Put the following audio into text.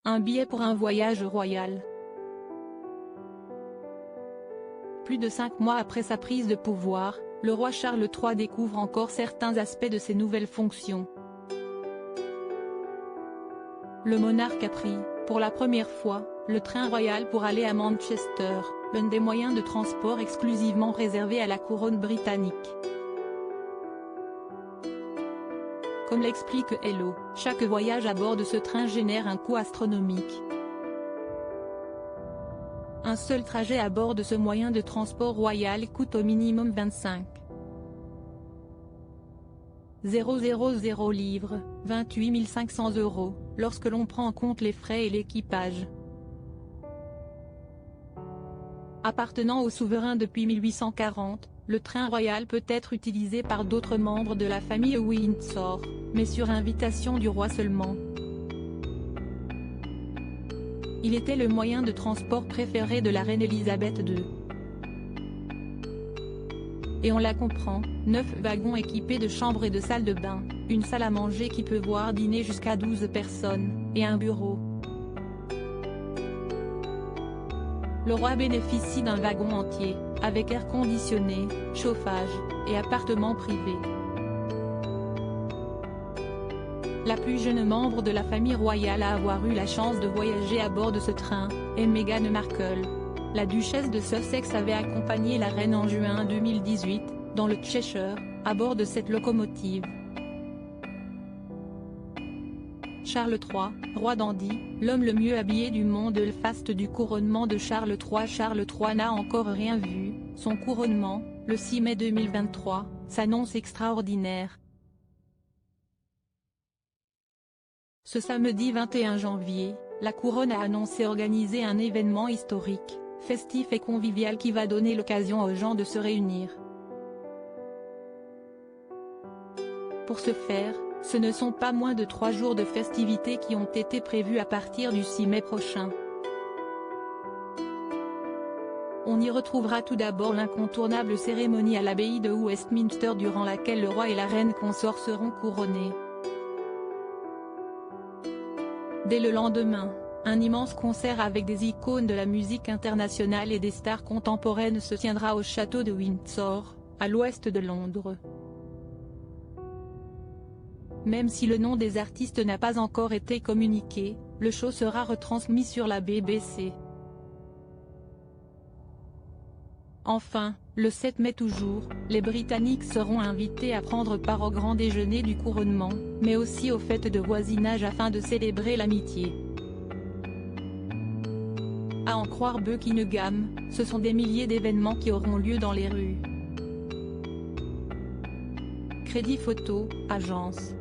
Un billet pour un voyage royal. Plus de 5 mois après sa prise de pouvoir, le roi Charles III découvre encore certains aspects de ses nouvelles fonctions. Le monarque a pris, pour la première fois, le train royal pour aller à Manchester, l'un des moyens de transport exclusivement réservés à la couronne britannique. Comme l'explique Hello, chaque voyage à bord de ce train génère un coût astronomique. Un seul trajet à bord de ce moyen de transport royal coûte au minimum 25 000 livres, 28 500 €, lorsque l'on prend en compte les frais et l'équipage. Appartenant au souverain depuis 1840, le train royal peut être utilisé par d'autres membres de la famille Windsor, mais sur invitation du roi seulement. Il était le moyen de transport préféré de la reine Elisabeth II. Et on la comprend, 9 wagons équipés de chambres et de salles de bain, une salle à manger qui peut voir dîner jusqu'à 12 personnes, et un bureau. Le roi bénéficie d'un wagon entier, avec air conditionné, chauffage, et appartement privé. La plus jeune membre de la famille royale à avoir eu la chance de voyager à bord de ce train, est Meghan Markle. La duchesse de Sussex avait accompagné la reine en juin 2018, dans le Cheshire, à bord de cette locomotive. Charles III, roi dandy, l'homme le mieux habillé du monde. Le faste du couronnement de Charles III. Charles III n'a encore rien vu, son couronnement, le 6 mai 2023, s'annonce extraordinaire. Ce samedi 21 janvier, la couronne a annoncé organiser un événement historique, festif et convivial qui va donner l'occasion aux gens de se réunir. Pour ce faire, ce ne sont pas moins de 3 jours de festivités qui ont été prévus à partir du 6 mai prochain. On y retrouvera tout d'abord l'incontournable cérémonie à l'abbaye de Westminster durant laquelle le roi et la reine consort seront couronnés. Dès le lendemain, un immense concert avec des icônes de la musique internationale et des stars contemporaines se tiendra au château de Windsor, à l'ouest de Londres. Même si le nom des artistes n'a pas encore été communiqué, le show sera retransmis sur la BBC. Enfin, le 7 mai toujours, les Britanniques seront invités à prendre part au grand déjeuner du couronnement, mais aussi aux fêtes de voisinage afin de célébrer l'amitié. À en croire Buckingham, ce sont des milliers d'événements qui auront lieu dans les rues. Crédit Photo, agence.